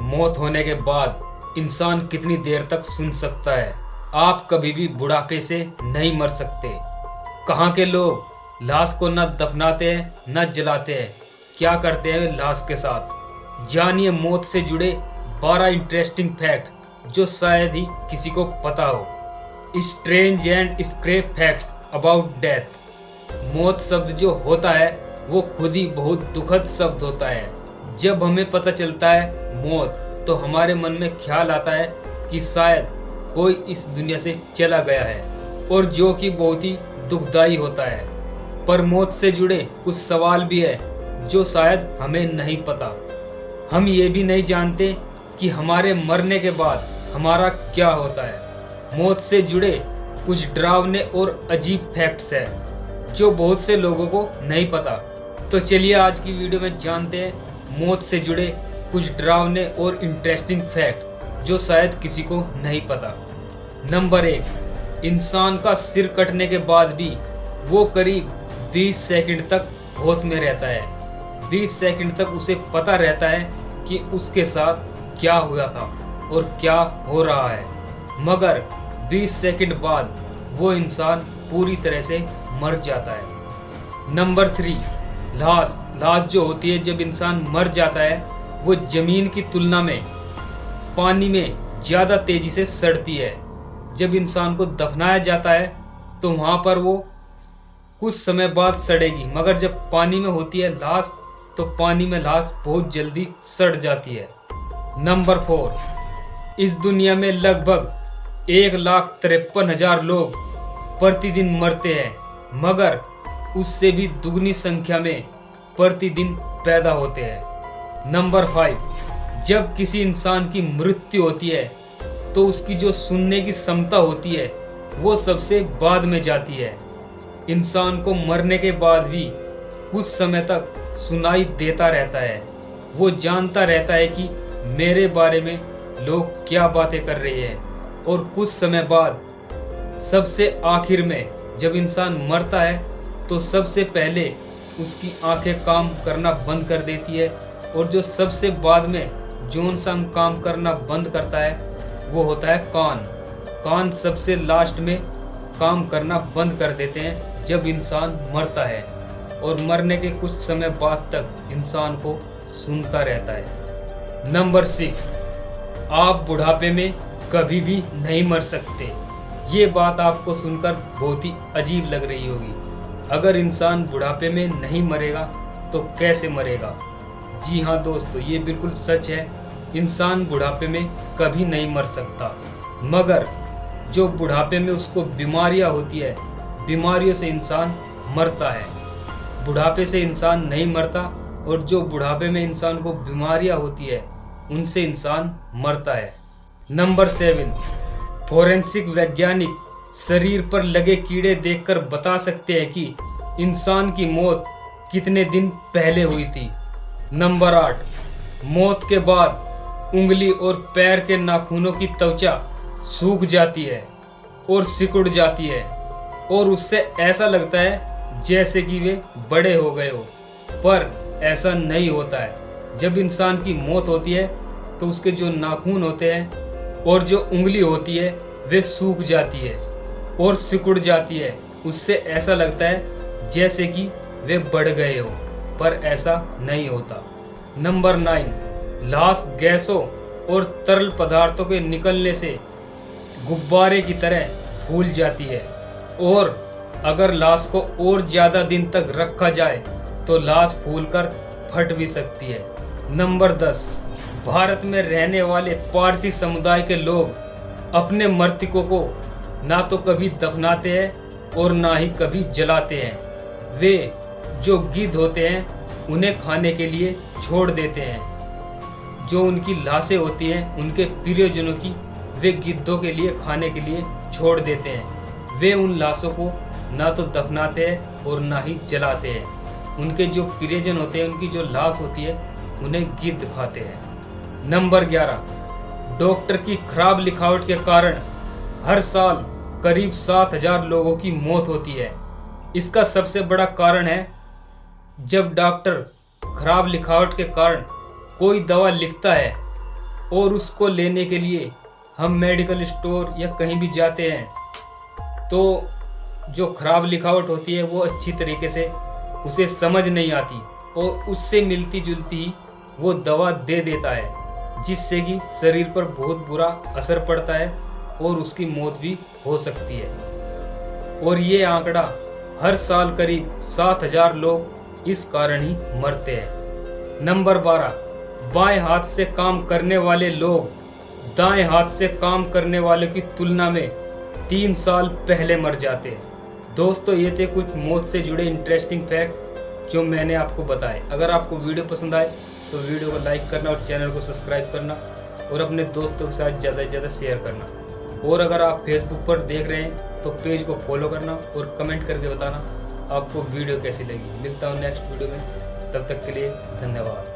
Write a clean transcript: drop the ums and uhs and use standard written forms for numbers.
मौत होने के बाद इंसान कितनी देर तक सुन सकता है? आप कभी भी बुढ़ापे से नहीं मर सकते। कहाँ के लोग लाश को न दफनाते हैं न जलाते हैं, क्या करते हैं लाश के साथ? जानिए मौत से जुड़े 12 इंटरेस्टिंग फैक्ट जो शायद ही किसी को पता हो। Strange and scrap facts about death. मौत शब्द जो होता है वो खुद ही बहुत दुखद शब्द होता है। जब हमें पता चलता है मौत, तो हमारे मन में ख्याल आता है कि शायद कोई इस दुनिया से चला गया है, और जो कि बहुत ही दुखदाई होता है। पर मौत से जुड़े कुछ सवाल भी है जो शायद हमें नहीं पता। हम ये भी नहीं जानते कि हमारे मरने के बाद हमारा क्या होता है। मौत से जुड़े कुछ डरावने और अजीब फैक्ट्स हैं जो बहुत से लोगों को नहीं पता। तो चलिए आज की वीडियो में जानते हैं मौत से जुड़े कुछ डरावने और इंटरेस्टिंग फैक्ट जो शायद किसी को नहीं पता। नंबर 1, इंसान का सिर कटने के बाद भी वो करीब 20 सेकंड तक होश में रहता है। 20 सेकंड तक उसे पता रहता है कि उसके साथ क्या हुआ था और क्या हो रहा है, मगर 20 सेकंड बाद वो इंसान पूरी तरह से मर जाता है। नंबर 3, लाश जो होती है जब इंसान मर जाता है वो जमीन की तुलना में पानी में ज़्यादा तेजी से सड़ती है। जब इंसान को दफनाया जाता है तो वहाँ पर वो कुछ समय बाद सड़ेगी, मगर जब पानी में होती है लाश तो पानी में लाश बहुत जल्दी सड़ जाती है। नंबर 4, इस दुनिया में लगभग 1,53,000 लोग प्रतिदिन मरते हैं, मगर उससे भी दुगनी संख्या में प्रतिदिन पैदा होते हैं। नंबर 5, जब किसी इंसान की मृत्यु होती है तो उसकी जो सुनने की क्षमता होती है वो सबसे बाद में जाती है। इंसान को मरने के बाद भी कुछ समय तक सुनाई देता रहता है। वो जानता रहता है कि मेरे बारे में लोग क्या बातें कर रहे हैं, और कुछ समय बाद सबसे आखिर में जब इंसान मरता है तो सबसे पहले उसकी आंखें काम करना बंद कर देती है, और जो सबसे बाद में जो इंसान काम करना बंद करता है वो होता है कान सबसे लास्ट में काम करना बंद कर देते हैं जब इंसान मरता है, और मरने के कुछ समय बाद तक इंसान को सुनता रहता है। नंबर 6, आप बुढ़ापे में कभी भी नहीं मर सकते। ये बात आपको सुनकर बहुत ही अजीब लग रही होगी। अगर इंसान बुढ़ापे में नहीं मरेगा तो कैसे मरेगा? जी हाँ दोस्तों, ये बिल्कुल सच है। इंसान बुढ़ापे में कभी नहीं मर सकता, मगर जो बुढ़ापे में उसको बीमारियां होती है, बीमारियों से इंसान मरता है। बुढ़ापे से इंसान नहीं मरता, और जो बुढ़ापे में इंसान को बीमारियां होती है उनसे इंसान मरता है। नंबर 7, फोरेंसिक वैज्ञानिक शरीर पर लगे कीड़े देखकर बता सकते हैं कि इंसान की मौत कितने दिन पहले हुई थी। नंबर 8, मौत के बाद उंगली और पैर के नाखूनों की त्वचा सूख जाती है और सिकुड़ जाती है, और उससे ऐसा लगता है जैसे कि वे बड़े हो गए हो, पर ऐसा नहीं होता है। जब इंसान की मौत होती है तो उसके जो नाखून होते हैं और जो उंगली होती है वे सूख जाती है और सिकुड़ जाती है। उससे ऐसा लगता है जैसे कि वे बढ़ गए हो, पर ऐसा नहीं होता। नंबर 9, लाश गैसों और तरल पदार्थों के निकलने से गुब्बारे की तरह फूल जाती है, और अगर लाश को और ज़्यादा दिन तक रखा जाए तो लाश फूलकर फट भी सकती है। नंबर 10, भारत में रहने वाले पारसी समुदाय के लोग अपने मृतकों को ना तो कभी दफनाते हैं और ना ही कभी जलाते हैं। वे जो गिद्ध होते हैं उन्हें खाने के लिए छोड़ देते हैं। जो उनकी लाशें होती हैं उनके प्रियजनों की, वे गिद्धों के लिए खाने के लिए छोड़ देते हैं। वे उन लाशों को ना तो दफनाते हैं और ना ही जलाते हैं। उनके जो प्रियजन होते हैं, उनकी जो लाश होती है, उन्हें गिद्ध खाते हैं। नंबर 11, डॉक्टर की खराब लिखावट के कारण हर साल करीब 7,000 लोगों की मौत होती है। इसका सबसे बड़ा कारण है जब डॉक्टर खराब लिखावट के कारण कोई दवा लिखता है और उसको लेने के लिए हम मेडिकल स्टोर या कहीं भी जाते हैं तो जो खराब लिखावट होती है वो अच्छी तरीके से उसे समझ नहीं आती और उससे मिलती जुलती वो दवा दे देता है, जिससे कि शरीर पर बहुत बुरा असर पड़ता है और उसकी मौत भी हो सकती है। और ये आंकड़ा हर साल करीब 7,000 लोग इस कारण ही मरते हैं। नंबर 12, बाएं हाथ से काम करने वाले लोग दाएं हाथ से काम करने वालों की तुलना में 3 साल पहले मर जाते हैं। दोस्तों, ये थे कुछ मौत से जुड़े इंटरेस्टिंग फैक्ट जो मैंने आपको बताए। अगर आपको वीडियो पसंद आए तो वीडियो को लाइक करना और चैनल को सब्सक्राइब करना और अपने दोस्तों के साथ ज़्यादा से ज़्यादा शेयर करना। और अगर आप फेसबुक पर देख रहे हैं तो पेज को फॉलो करना और कमेंट करके बताना आपको वीडियो कैसी लगी। मिलता हूँ नेक्स्ट वीडियो में, तब तक के लिए धन्यवाद।